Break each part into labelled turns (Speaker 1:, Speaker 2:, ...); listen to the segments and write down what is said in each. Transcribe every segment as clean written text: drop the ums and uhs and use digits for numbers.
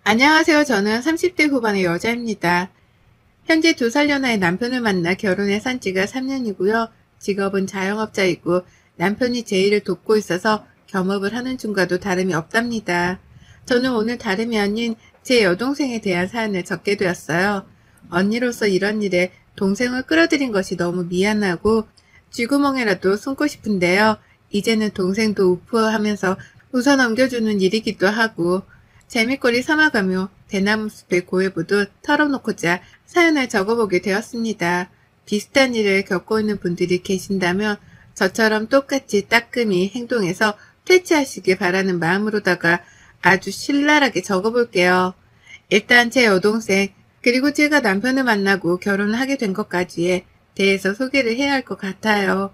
Speaker 1: 안녕하세요. 저는 30대 후반의 여자입니다. 현재 2살 연하의 남편을 만나 결혼해 산 지가 3년이고요. 직업은 자영업자이고 남편이 제 일을 돕고 있어서 겸업을 하는 중과도 다름이 없답니다. 저는 오늘 다름이 아닌 제 여동생에 대한 사연을 적게 되었어요. 언니로서 이런 일에 동생을 끌어들인 것이 너무 미안하고 쥐구멍에라도 숨고 싶은데요. 이제는 동생도 우프하면서 웃어 넘겨주는 일이기도 하고 재미거리 삼아가며 대나무 숲에 고해보듯 털어놓고자 사연을 적어보게 되었습니다. 비슷한 일을 겪고 있는 분들이 계신다면 저처럼 똑같이 따끔히 행동해서 퇴치하시길 바라는 마음으로다가 아주 신랄하게 적어볼게요. 일단 제 여동생 그리고 제가 남편을 만나고 결혼을 하게 된 것까지에 대해서 소개를 해야 할 것 같아요.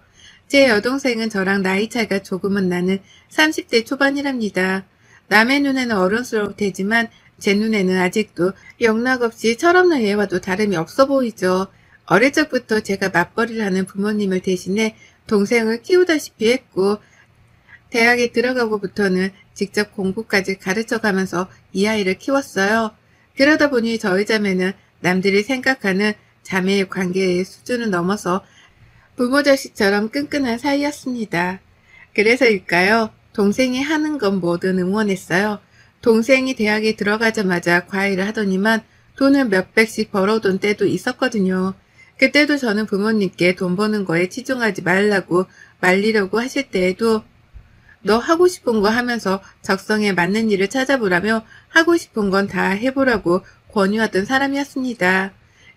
Speaker 1: 제 여동생은 저랑 나이 차이가 조금은 나는 30대 초반이랍니다. 남의 눈에는 어른스러울 테지만 제 눈에는 아직도 영락없이 철없는 애와도 다름이 없어 보이죠. 어릴 적부터 제가 맞벌이를 하는 부모님을 대신해 동생을 키우다시피 했고 대학에 들어가고부터는 직접 공부까지 가르쳐가면서 이 아이를 키웠어요. 그러다 보니 저희 자매는 남들이 생각하는 자매의 관계의 수준을 넘어서 부모 자식처럼 끈끈한 사이였습니다. 그래서일까요? 동생이 하는 건 뭐든 응원했어요. 동생이 대학에 들어가자마자 과외를 하더니만 돈을 몇백씩 벌어오던 때도 있었거든요. 그때도 저는 부모님께 돈 버는 거에 치중하지 말라고 말리려고 하실 때에도 너 하고 싶은 거 하면서 적성에 맞는 일을 찾아보라며 하고 싶은 건 다 해보라고 권유하던 사람이었습니다.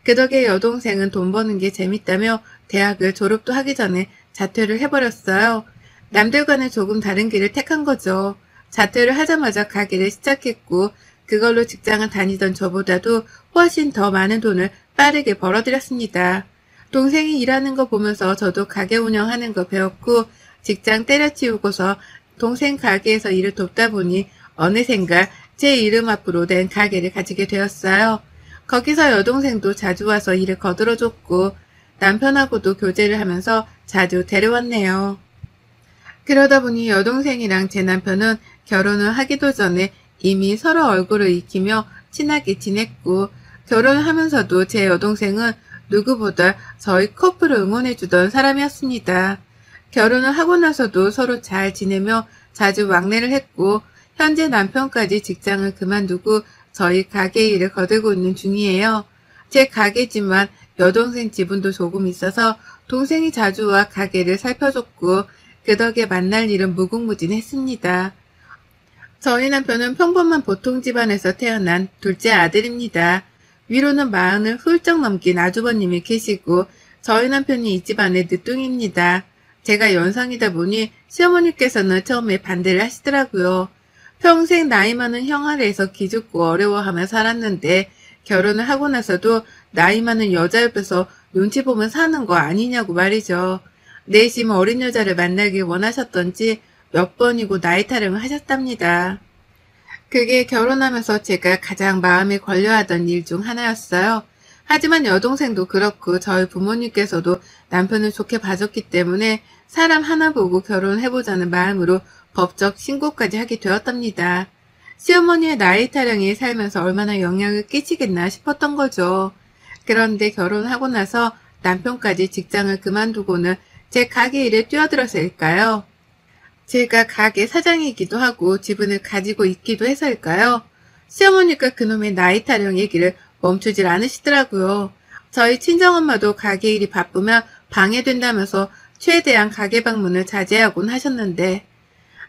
Speaker 1: 그 덕에 여동생은 돈 버는 게 재밌다며 대학을 졸업도 하기 전에 자퇴를 해버렸어요. 남들과는 조금 다른 길을 택한 거죠. 자퇴를 하자마자 가게를 시작했고 그걸로 직장을 다니던 저보다도 훨씬 더 많은 돈을 빠르게 벌어들였습니다. 동생이 일하는 거 보면서 저도 가게 운영하는 거 배웠고 직장 때려치우고서 동생 가게에서 일을 돕다 보니 어느샌가 제 이름 앞으로 된 가게를 가지게 되었어요. 거기서 여동생도 자주 와서 일을 거들어줬고 남편하고도 교제를 하면서 자주 데려왔네요. 그러다 보니 여동생이랑 제 남편은 결혼을 하기도 전에 이미 서로 얼굴을 익히며 친하게 지냈고 결혼을 하면서도 제 여동생은 누구보다 저희 커플을 응원해주던 사람이었습니다. 결혼을 하고 나서도 서로 잘 지내며 자주 왕래를 했고 현재 남편까지 직장을 그만두고 저희 가게 일을 거들고 있는 중이에요. 제 가게지만 여동생 지분도 조금 있어서 동생이 자주 와 가게를 살펴줬고 그 덕에 만날 일은 무궁무진했습니다. 저희 남편은 평범한 보통 집안에서 태어난 둘째 아들입니다. 위로는 40을 훌쩍 넘긴 아주버님이 계시고 저희 남편이 이 집안의 늦둥이입니다. 제가 연상이다 보니 시어머니께서는 처음에 반대를 하시더라고요. 평생 나이 많은 형 아래에서 기죽고 어려워하며 살았는데 결혼을 하고 나서도 나이 많은 여자 옆에서 눈치 보면 사는 거 아니냐고 말이죠. 내심 어린 여자를 만나길 원하셨던지 몇 번이고 나이 타령을 하셨답니다. 그게 결혼하면서 제가 가장 마음에 걸려하던 일 중 하나였어요. 하지만 여동생도 그렇고 저희 부모님께서도 남편을 좋게 봐줬기 때문에 사람 하나 보고 결혼해보자는 마음으로 법적 신고까지 하게 되었답니다. 시어머니의 나이 타령이 살면서 얼마나 영향을 끼치겠나 싶었던 거죠. 그런데 결혼하고 나서 남편까지 직장을 그만두고는 제 가게 일에 뛰어들어서일까요? 제가 가게 사장이기도 하고 지분을 가지고 있기도 해서일까요? 시어머니가 그놈의 나이 타령 얘기를 멈추질 않으시더라고요. 저희 친정엄마도 가게 일이 바쁘면 방해된다면서 최대한 가게 방문을 자제하곤 하셨는데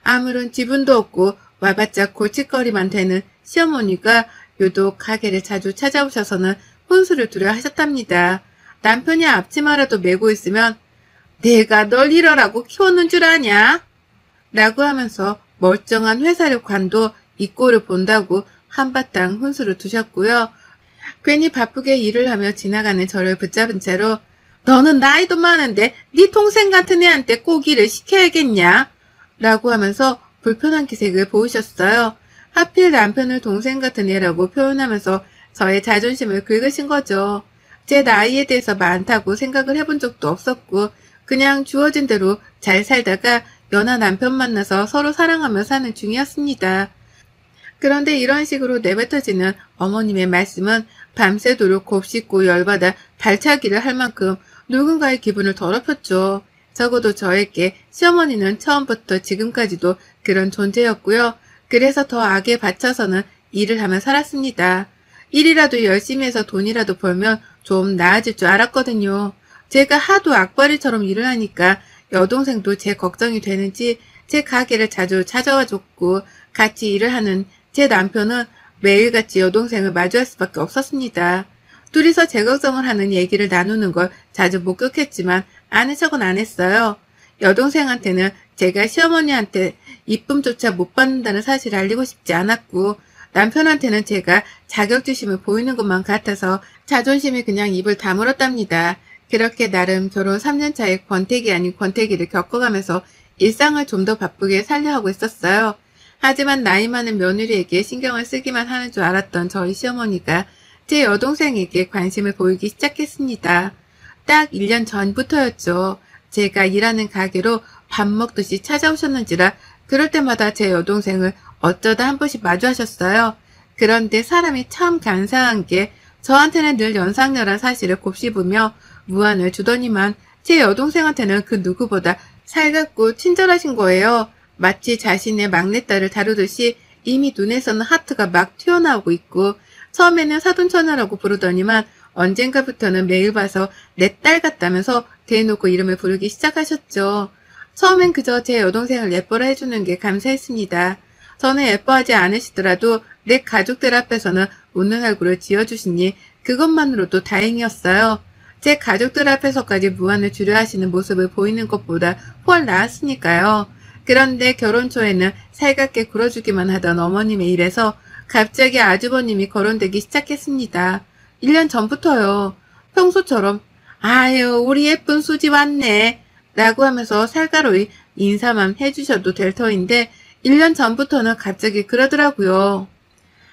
Speaker 1: 아무런 지분도 없고 와봤자 골칫거리만 되는 시어머니가 유독 가게를 자주 찾아오셔서는 혼수를 두려 하셨답니다. 남편이 앞치마라도 메고 있으면 내가 널 이러라고 키웠는 줄 아냐? 라고 하면서 멀쩡한 회사를 관둬 이 꼴을 본다고 한바탕 혼수를 두셨고요. 괜히 바쁘게 일을 하며 지나가는 저를 붙잡은 채로 너는 나이도 많은데 네 동생 같은 애한테 꼭 일을 시켜야겠냐? 라고 하면서 불편한 기색을 보이셨어요. 하필 남편을 동생 같은 애라고 표현하면서 저의 자존심을 긁으신 거죠. 제 나이에 대해서 많다고 생각을 해본 적도 없었고 그냥 주어진 대로 잘 살다가 연하 남편 만나서 서로 사랑하며 사는 중이었습니다. 그런데 이런 식으로 내뱉어지는 어머님의 말씀은 밤새도록 곱씹고 열받아 발차기를 할 만큼 누군가의 기분을 더럽혔죠. 적어도 저에게 시어머니는 처음부터 지금까지도 그런 존재였고요. 그래서 더 악에 받쳐서는 일을 하며 살았습니다. 일이라도 열심히 해서 돈이라도 벌면 좀 나아질 줄 알았거든요. 제가 하도 악바리처럼 일을 하니까 여동생도 제 걱정이 되는지 제 가게를 자주 찾아와 줬고 같이 일을 하는 제 남편은 매일같이 여동생을 마주할 수밖에 없었습니다. 둘이서 제 걱정을 하는 얘기를 나누는 걸 자주 목격했지만 아는 척은 안 했어요. 여동생한테는 제가 시어머니한테 이쁨조차 못 받는다는 사실을 알리고 싶지 않았고 남편한테는 제가 자격지심을 보이는 것만 같아서 자존심이 그냥 입을 다물었답니다. 그렇게 나름 결혼 3년차에 권태기 아닌 권태기를 겪어가면서 일상을 좀 더 바쁘게 살려하고 있었어요. 하지만 나이 많은 며느리에게 신경을 쓰기만 하는 줄 알았던 저희 시어머니가 제 여동생에게 관심을 보이기 시작했습니다. 딱 1년 전부터였죠. 제가 일하는 가게로 밥 먹듯이 찾아오셨는지라 그럴 때마다 제 여동생을 어쩌다 한 번씩 마주하셨어요. 그런데 사람이 참 간사한 게 저한테는 늘 연상녀란 사실을 곱씹으며 무안을 주더니만 제 여동생한테는 그 누구보다 살갑고 친절하신 거예요. 마치 자신의 막내딸을 다루듯이 이미 눈에서는 하트가 막 튀어나오고 있고 처음에는 사돈처녀라고 부르더니만 언젠가부터는 매일 봐서 내 딸 같다면서 대놓고 이름을 부르기 시작하셨죠. 처음엔 그저 제 여동생을 예뻐라 해주는 게 감사했습니다. 저는 예뻐하지 않으시더라도 내 가족들 앞에서는 웃는 얼굴을 지어주시니 그것만으로도 다행이었어요. 제 가족들 앞에서까지 무안을 주려 하시는 모습을 보이는 것보다 훨 나았으니까요. 그런데 결혼 초에는 살갑게 굴어주기만 하던 어머님의 일에서 갑자기 아주버님이 거론되기 시작했습니다. 1년 전부터요. 평소처럼 아유 우리 예쁜 수지 왔네 라고 하면서 살가로이 인사만 해주셔도 될 터인데 1년 전부터는 갑자기 그러더라고요.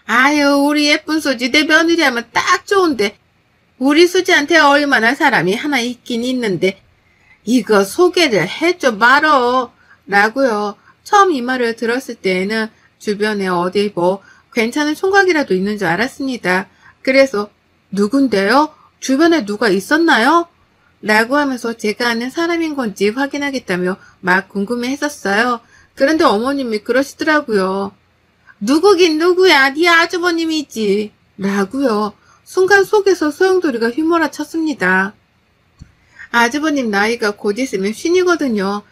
Speaker 1: 아유 우리 예쁜 수지 내 며느리 하면 딱 좋은데 우리 수지한테 어울릴만한 사람이 하나 있긴 있는데 이거 소개를 해줘 말어 라고요. 처음 이 말을 들었을 때에는 주변에 어디 뭐 괜찮은 총각이라도 있는 줄 알았습니다. 그래서 누군데요? 주변에 누가 있었나요? 라고 하면서 제가 아는 사람인 건지 확인하겠다며 막 궁금해했었어요. 그런데 어머님이 그러시더라고요. 누구긴 누구야? 네 아주버님이지. 라고요. 순간 속에서 소용돌이가 휘몰아 쳤습니다. 아주버님 나이가 곧 있으면 쉰이거든요.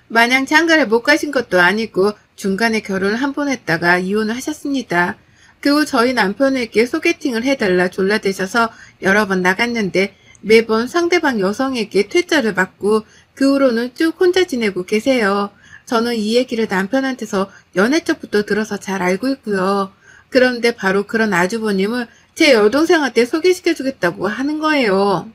Speaker 1: 마냥 장가를 못 가신 것도 아니고 중간에 결혼을 한 번 했다가 이혼을 하셨습니다. 그 후 저희 남편에게 소개팅을 해달라 졸라대셔서 여러 번 나갔는데 매번 상대방 여성에게 퇴짜를 받고 그 후로는 쭉 혼자 지내고 계세요. 저는 이 얘기를 남편한테서 연애 쪽부터 들어서 잘 알고 있고요. 그런데 바로 그런 아주버님을 제 여동생한테 소개시켜주겠다고 하는 거예요.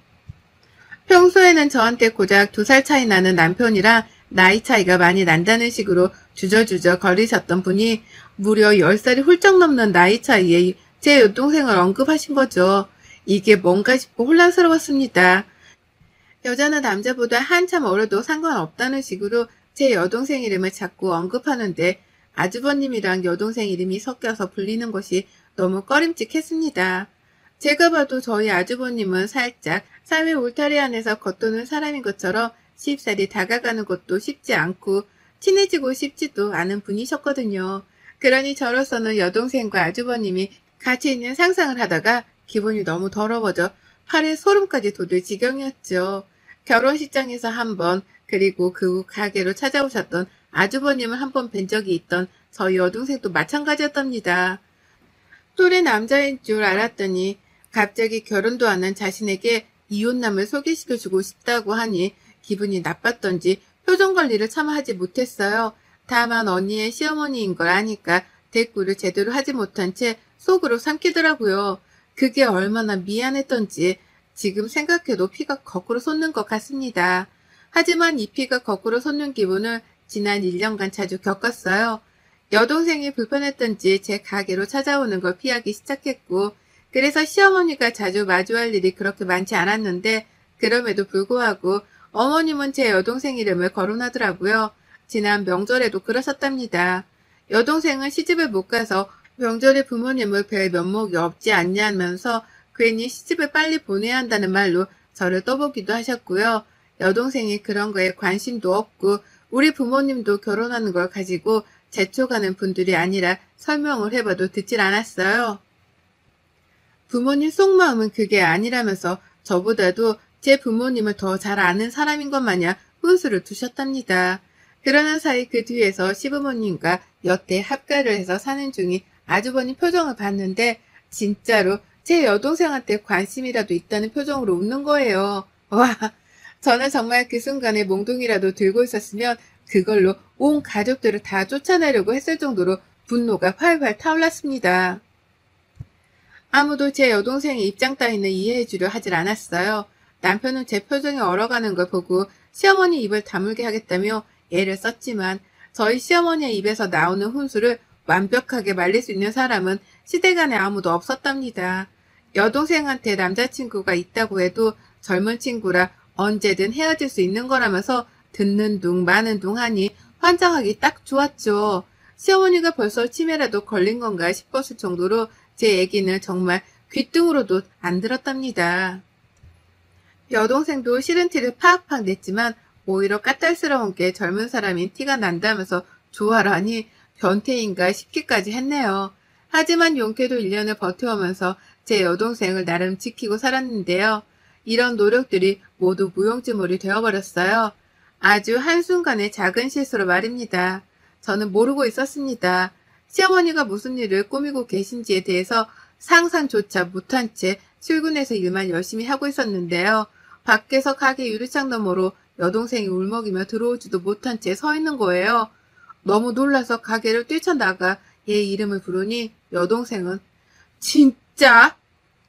Speaker 1: 평소에는 저한테 고작 2살 차이 나는 남편이랑 나이 차이가 많이 난다는 식으로 주저주저 거리셨던 분이 무려 10살이 훌쩍 넘는 나이 차이에 제 여동생을 언급하신 거죠. 이게 뭔가 싶고 혼란스러웠습니다. 여자나 남자보다 한참 어려도 상관없다는 식으로 제 여동생 이름을 자꾸 언급하는데 아주버님이랑 여동생 이름이 섞여서 불리는 것이 너무 꺼림칙했습니다. 제가 봐도 저희 아주버님은 살짝 사회 울타리 안에서 겉도는 사람인 것처럼 쉽사리 다가가는 것도 쉽지 않고 친해지고 싶지도 않은 분이셨거든요. 그러니 저로서는 여동생과 아주버님이 같이 있는 상상을 하다가 기분이 너무 더러워져 팔에 소름까지 돋을 지경이었죠. 결혼식장에서 한 번, 그리고 그 후 가게로 찾아오셨던 아주버님을 한 번 뵌 적이 있던 저희 여동생도 마찬가지였답니다. 또래 남자인 줄 알았더니 갑자기 결혼도 안 한 자신에게 이혼남을 소개시켜주고 싶다고 하니 기분이 나빴던지 표정 관리를 차마 하지 못했어요. 다만 언니의 시어머니인 걸 아니까 대꾸를 제대로 하지 못한 채 속으로 삼키더라고요. 그게 얼마나 미안했던지 지금 생각해도 피가 거꾸로 솟는 것 같습니다. 하지만 이 피가 거꾸로 솟는 기분을 지난 1년간 자주 겪었어요. 여동생이 불편했던지 제 가게로 찾아오는 걸 피하기 시작했고 그래서 시어머니가 자주 마주할 일이 그렇게 많지 않았는데 그럼에도 불구하고 어머님은 제 여동생 이름을 거론하더라고요. 지난 명절에도 그러셨답니다. 여동생은 시집을 못 가서 명절에 부모님을 뵐 면목이 없지 않냐면서 괜히 시집을 빨리 보내야 한다는 말로 저를 떠보기도 하셨고요. 여동생이 그런 거에 관심도 없고 우리 부모님도 결혼하는 걸 가지고 재촉하는 분들이 아니라 설명을 해봐도 듣질 않았어요. 부모님 속마음은 그게 아니라면서 저보다도 제 부모님을 더 잘 아는 사람인 것 마냥 훈수를 두셨답니다. 그러는 사이 그 뒤에서 시부모님과 여태 합가를 해서 사는 중인 아주버님 표정을 봤는데 진짜로 제 여동생한테 관심이라도 있다는 표정으로 웃는 거예요. 와, 저는 정말 그 순간에 몽둥이라도 들고 있었으면 그걸로 온 가족들을 다 쫓아내려고 했을 정도로 분노가 활활 타올랐습니다. 아무도 제 여동생의 입장 따위는 이해해주려 하질 않았어요. 남편은 제 표정이 얼어가는 걸 보고 시어머니 입을 다물게 하겠다며 애를 썼지만 저희 시어머니의 입에서 나오는 훈수를 완벽하게 말릴 수 있는 사람은 시대간에 아무도 없었답니다. 여동생한테 남자친구가 있다고 해도 젊은 친구라 언제든 헤어질 수 있는 거라면서 듣는 둥 마는 둥 하니 환장하기 딱 좋았죠. 시어머니가 벌써 치매라도 걸린 건가 싶었을 정도로 제 얘기는 정말 귓등으로도 안 들었답니다. 여동생도 싫은 티를 팍팍 냈지만 오히려 까탈스러운 게 젊은 사람인 티가 난다면서 좋아라니 변태인가 싶기까지 했네요. 하지만 용케도 1년을 버텨오면서 제 여동생을 나름 지키고 살았는데요. 이런 노력들이 모두 무용지물이 되어버렸어요. 아주 한순간의 작은 실수로 말입니다. 저는 모르고 있었습니다. 시어머니가 무슨 일을 꾸미고 계신지에 대해서 상상조차 못한 채 출근해서 일만 열심히 하고 있었는데요. 밖에서 가게 유리창 너머로 여동생이 울먹이며 들어오지도 못한 채 서 있는 거예요. 너무 놀라서 가게를 뛰쳐나가 얘 이름을 부르니 여동생은 진짜?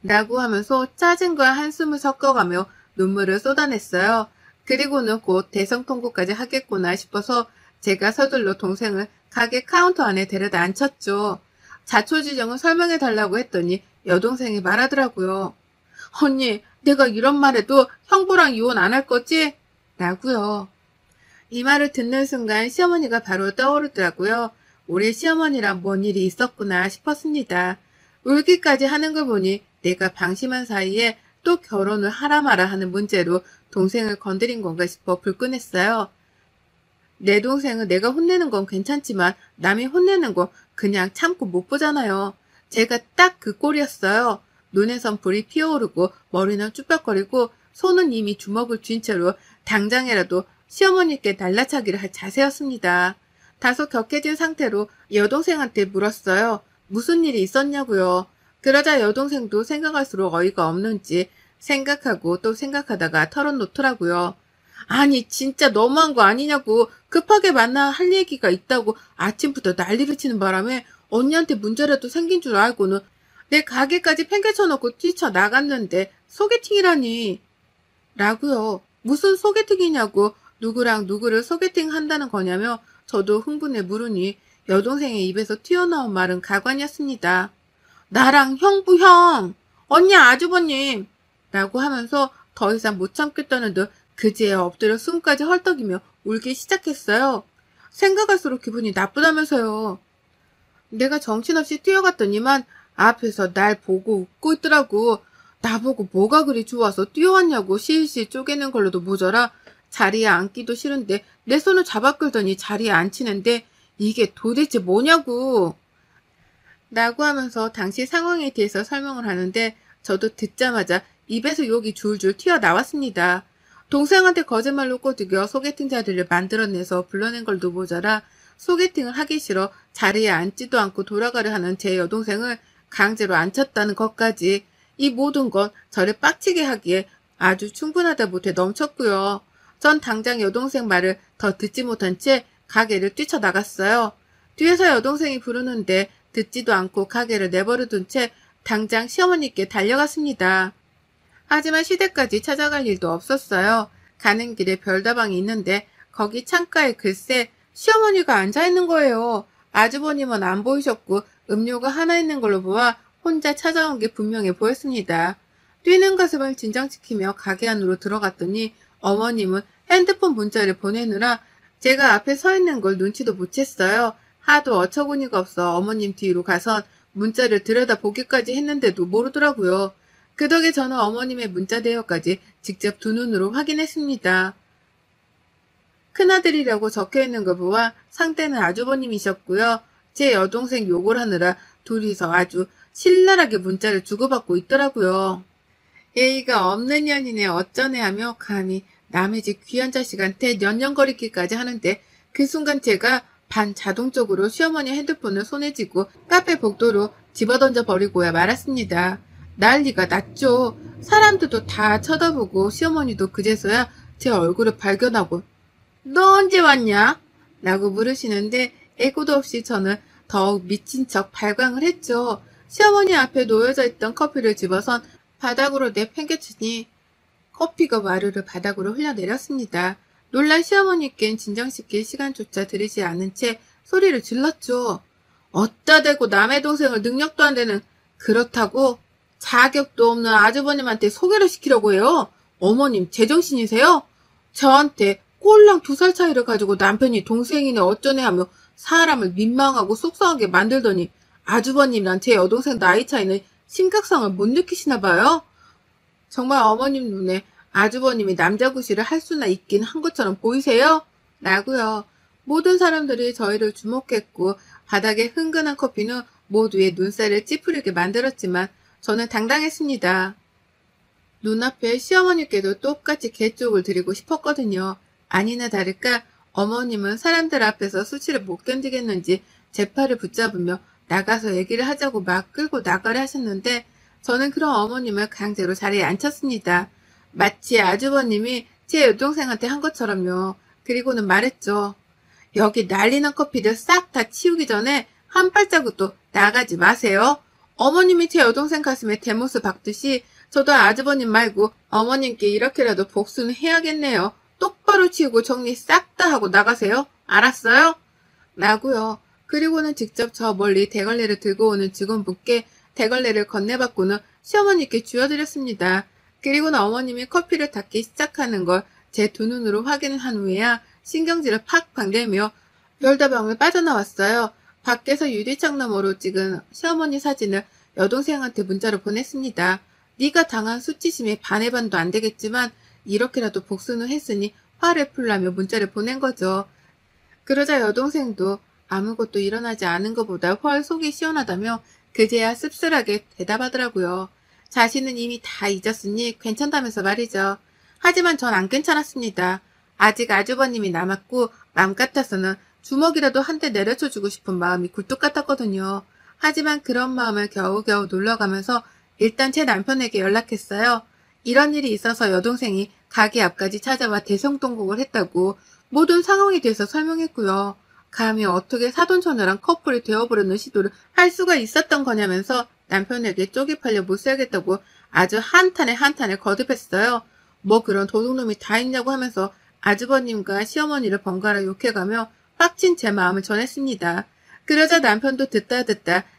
Speaker 1: 라고 하면서 짜증과 한숨을 섞어가며 눈물을 쏟아냈어요. 그리고는 곧 대성통곡까지 하겠구나 싶어서 제가 서둘러 동생을 가게 카운터 안에 데려다 앉혔죠. 자초지정을 설명해달라고 했더니 여동생이 말하더라고요. 언니, 내가 이런 말해도 형부랑 이혼 안 할 거지? 라고요. 이 말을 듣는 순간 시어머니가 바로 떠오르더라고요. 우리 시어머니랑 뭔 일이 있었구나 싶었습니다. 울기까지 하는 걸 보니 내가 방심한 사이에 또 결혼을 하라 마라 하는 문제로 동생을 건드린 건가 싶어 불끈했어요. 내 동생은 내가 혼내는 건 괜찮지만 남이 혼내는 건 그냥 참고 못 보잖아요. 제가 딱 그 꼴이었어요. 눈에선 불이 피어오르고 머리는 쭈뼛거리고 손은 이미 주먹을 쥔 채로 당장이라도 시어머니께 날라차기를 할 자세였습니다. 다소 격해진 상태로 여동생한테 물었어요. 무슨 일이 있었냐고요. 그러자 여동생도 생각할수록 어이가 없는지 생각하고 또 생각하다가 털어놓더라고요. 아니 진짜 너무한 거 아니냐고. 급하게 만나 할 얘기가 있다고 아침부터 난리를 치는 바람에 언니한테 문제라도 생긴 줄 알고는 내 가게까지 팽개쳐놓고 뛰쳐나갔는데 소개팅이라니. 라고요. 무슨 소개팅이냐고. 누구랑 누구를 소개팅 한다는 거냐며 저도 흥분해 물으니 여동생의 입에서 튀어나온 말은 가관이었습니다. 나랑 형부 형, 언니 아주버님 라고 하면서 더 이상 못 참겠다는 듯 그제야 엎드려 숨까지 헐떡이며 울기 시작했어요. 생각할수록 기분이 나쁘다면서요. 내가 정신없이 뛰어갔더니만 앞에서 날 보고 웃고 있더라고. 나보고 뭐가 그리 좋아서 뛰어왔냐고 실실 쪼개는 걸로도 모자라 자리에 앉기도 싫은데 내 손을 잡아 끌더니 자리에 앉히는데 이게 도대체 뭐냐고. 라고 하면서 당시 상황에 대해서 설명을 하는데 저도 듣자마자 입에서 욕이 줄줄 튀어나왔습니다. 동생한테 거짓말로 꼬드겨 소개팅 자리를 만들어내서 불러낸 걸도 모자라 소개팅을 하기 싫어 자리에 앉지도 않고 돌아가려 하는 제 여동생을 강제로 앉혔다는 것까지 이 모든 건 저를 빡치게 하기에 아주 충분하다 못해 넘쳤고요. 전 당장 여동생 말을 더 듣지 못한 채 가게를 뛰쳐나갔어요. 뒤에서 여동생이 부르는데 듣지도 않고 가게를 내버려둔 채 당장 시어머니께 달려갔습니다. 하지만 시댁까지 찾아갈 일도 없었어요. 가는 길에 별다방이 있는데 거기 창가에 글쎄 시어머니가 앉아있는 거예요. 아주버님은 안 보이셨고 음료가 하나 있는 걸로 보아 혼자 찾아온 게 분명해 보였습니다. 뛰는 가슴을 진정시키며 가게 안으로 들어갔더니 어머님은 핸드폰 문자를 보내느라 제가 앞에 서 있는 걸 눈치도 못 챘어요. 하도 어처구니가 없어 어머님 뒤로 가선 문자를 들여다보기까지 했는데도 모르더라고요. 그 덕에 저는 어머님의 문자 내역까지 직접 두 눈으로 확인했습니다. 큰아들이라고 적혀있는 걸 보아 상대는 아주버님이셨고요. 제 여동생 욕을 하느라 둘이서 아주 신랄하게 문자를 주고받고 있더라고요. 예의가 없는 년이네 어쩌네 하며 감히 남의 집 귀한 자식한테 년년거리기까지 하는데 그 순간 제가 반자동적으로 시어머니 핸드폰을 손에 쥐고 카페 복도로 집어던져 버리고야 말았습니다. 난리가 났죠. 사람들도 다 쳐다보고 시어머니도 그제서야 제 얼굴을 발견하고 너 언제 왔냐? 라고 물으시는데 애고도 없이 저는 더욱 미친 척 발광을 했죠. 시어머니 앞에 놓여져 있던 커피를 집어선 바닥으로 내팽개치니 커피가 와르르 바닥으로 흘러내렸습니다. 놀란 시어머니께는 진정시킬 시간조차 들이지 않은 채 소리를 질렀죠. 어따 대고 남의 동생을 능력도 안 되는 그렇다고 자격도 없는 아주버님한테 소개를 시키려고 해요. 어머님 제정신이세요? 저한테 꼴랑 2살 차이를 가지고 남편이 동생이네 어쩌네 하며 사람을 민망하고 속상하게 만들더니 아주버님이랑 제 여동생 나이 차이는 심각성을 못 느끼시나 봐요. 정말 어머님 눈에 아주버님이 남자구실을 할 수나 있긴 한 것처럼 보이세요? 라고요. 모든 사람들이 저희를 주목했고 바닥에 흥건한 커피는 모두의 눈살을 찌푸리게 만들었지만 저는 당당했습니다. 눈앞에 시어머니께도 똑같이 개쪽을 드리고 싶었거든요. 아니나 다를까 어머님은 사람들 앞에서 수치를 못 견디겠는지 제 팔을 붙잡으며 나가서 얘기를 하자고 막 끌고 나가려 하셨는데 저는 그런 어머님을 강제로 자리에 앉혔습니다. 마치 아주버님이 제 여동생한테 한 것처럼요. 그리고는 말했죠. 여기 난리난 커피들 싹 다 치우기 전에 한 발자국도 나가지 마세요. 어머님이 제 여동생 가슴에 대못을 박듯이 저도 아주버님 말고 어머님께 이렇게라도 복수는 해야겠네요. 똑바로 치우고 정리 싹 다 하고 나가세요. 알았어요? 라고요. 그리고는 직접 저 멀리 대걸레를 들고 오는 직원분께 대걸레를 건네받고는 시어머니께 쥐어드렸습니다. 그리고는 어머님이 커피를 닦기 시작하는 걸 제 두 눈으로 확인을 한 후에야 신경질을 팍팍 내며 별다방을 빠져나왔어요. 밖에서 유리창 너머로 찍은 시어머니 사진을 여동생한테 문자로 보냈습니다. 네가 당한 수치심이 반의 반도 안 되겠지만 이렇게라도 복수는 했으니 화를 풀라며 문자를 보낸 거죠. 그러자 여동생도 아무것도 일어나지 않은 것보다 훨 속이 시원하다며 그제야 씁쓸하게 대답하더라고요. 자신은 이미 다 잊었으니 괜찮다면서 말이죠. 하지만 전 안 괜찮았습니다. 아직 아주버님이 남았고 맘 같아서는 주먹이라도 한 대 내려쳐주고 싶은 마음이 굴뚝 같았거든요. 하지만 그런 마음을 겨우겨우 놀러가면서 일단 제 남편에게 연락했어요. 이런 일이 있어서 여동생이 가게 앞까지 찾아와 대성통곡을 했다고 모든 상황에 대해서 설명했고요. 감히 어떻게 사돈처녀랑 커플이 되어보려는 시도를 할 수가 있었던 거냐면서 남편에게 쪽이 팔려 못 살겠다고 아주 한탄에 한탄을 거듭했어요. 뭐 그런 도둑놈이 다 있냐고 하면서 아주버님과 시어머니를 번갈아 욕해가며 빡친 제 마음을 전했습니다. 그러자 남편도 듣다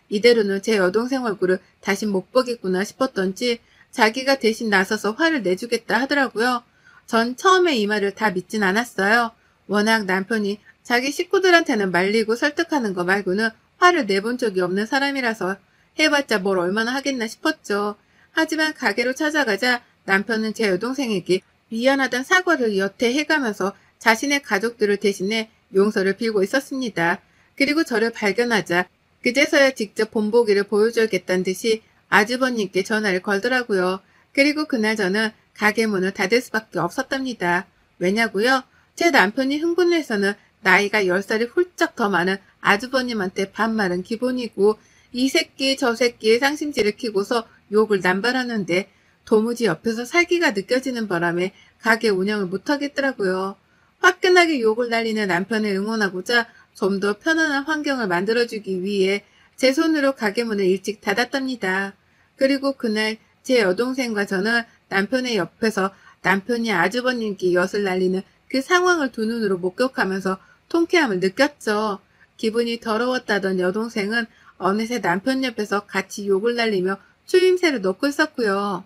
Speaker 1: 이대로는 제 여동생 얼굴을 다시 못 보겠구나 싶었던지 자기가 대신 나서서 화를 내주겠다 하더라고요. 전 처음에 이 말을 다 믿진 않았어요. 워낙 남편이 자기 식구들한테는 말리고 설득하는 거 말고는 화를 내본 적이 없는 사람이라서 해봤자 뭘 얼마나 하겠나 싶었죠. 하지만 가게로 찾아가자 남편은 제 여동생에게 미안하다는 사과를 여태 해가면서 자신의 가족들을 대신해 용서를 빌고 있었습니다. 그리고 저를 발견하자 그제서야 직접 본보기를 보여줘야겠다는 듯이 아주버님께 전화를 걸더라고요. 그리고 그날 저는 가게 문을 닫을 수밖에 없었답니다. 왜냐고요? 제 남편이 흥분해서는 나이가 10살이 훌쩍 더 많은 아주버님한테 반말은 기본이고 이 새끼 저 새끼의 상심지를 키고서 욕을 남발하는데 도무지 옆에서 살기가 느껴지는 바람에 가게 운영을 못하겠더라고요. 화끈하게 욕을 날리는 남편을 응원하고자 좀 더 편안한 환경을 만들어주기 위해 제 손으로 가게 문을 일찍 닫았답니다. 그리고 그날 제 여동생과 저는 남편의 옆에서 남편이 아주버님께 엿을 날리는 그 상황을 두 눈으로 목격하면서 통쾌함을 느꼈죠. 기분이 더러웠다던 여동생은 어느새 남편 옆에서 같이 욕을 날리며 추임새를 놓고 있었고요.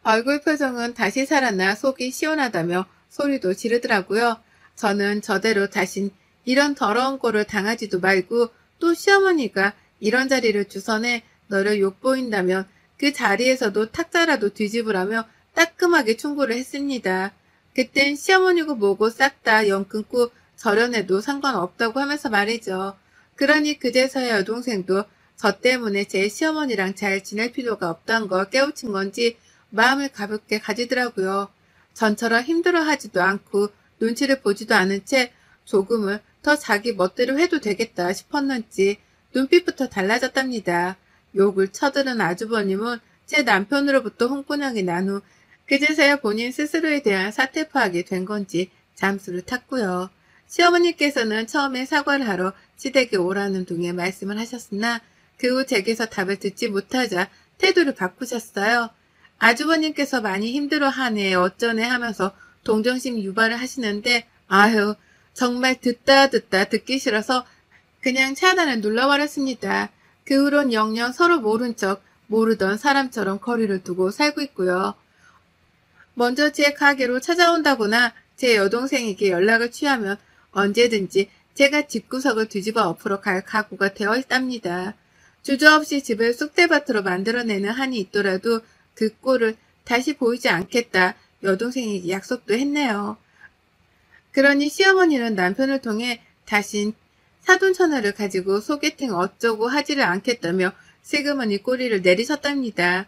Speaker 1: 얼굴 표정은 다시 살아나 속이 시원하다며 소리도 지르더라고요. 저는 저대로 다신 이런 더러운 꼴을 당하지도 말고 또 시어머니가 이런 자리를 주선해 너를 욕보인다면 그 자리에서도 탁자라도 뒤집으라며 따끔하게 충고를 했습니다. 그땐 시어머니고 뭐고 싹 다 연 끊고 절연해도 상관없다고 하면서 말이죠. 그러니 그제서야 여동생도 저 때문에 제 시어머니랑 잘 지낼 필요가 없다는 걸 깨우친 건지 마음을 가볍게 가지더라고요. 전처럼 힘들어하지도 않고 눈치를 보지도 않은 채 조금은 더 자기 멋대로 해도 되겠다 싶었는지 눈빛부터 달라졌답니다. 욕을 쳐들은 아주버님은 제 남편으로부터 홍군형이 난 후 그제서야 본인 스스로에 대한 사태 파악이 된 건지 잠수를 탔고요. 시어머니께서는 처음에 사과를 하러 시댁에 오라는 둥에 말씀을 하셨으나 그 후 제게서 답을 듣지 못하자 태도를 바꾸셨어요. 아주버님께서 많이 힘들어하네 어쩌네 하면서 동정심 유발을 하시는데 아휴 정말 듣다 듣기 싫어서 그냥 차단을 눌러버렸습니다. 그 후론 영영 서로 모른 척 모르던 사람처럼 거리를 두고 살고 있고요. 먼저 제 가게로 찾아온다거나 제 여동생에게 연락을 취하면 언제든지 제가 집구석을 뒤집어 엎으러 갈 각오가 되어 있답니다. 주저없이 집을 쑥대밭으로 만들어내는 한이 있더라도 그 꼴을 다시 보이지 않겠다 여동생에게 약속도 했네요. 그러니 시어머니는 남편을 통해 다신 사돈처녀를 가지고 소개팅 어쩌고 하지를 않겠다며 슬그머니 꼬리를 내리셨답니다.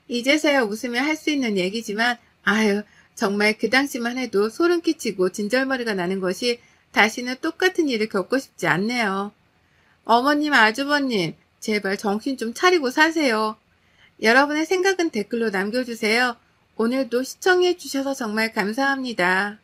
Speaker 1: 이제서야 웃으며 할 수 있는 얘기지만 아유 정말 그 당시만 해도 소름 끼치고 진절머리가 나는 것이 다시는 똑같은 일을 겪고 싶지 않네요. 어머님 아주버님 제발 정신 좀 차리고 사세요. 여러분의 생각은 댓글로 남겨주세요. 오늘도 시청해 주셔서 정말 감사합니다.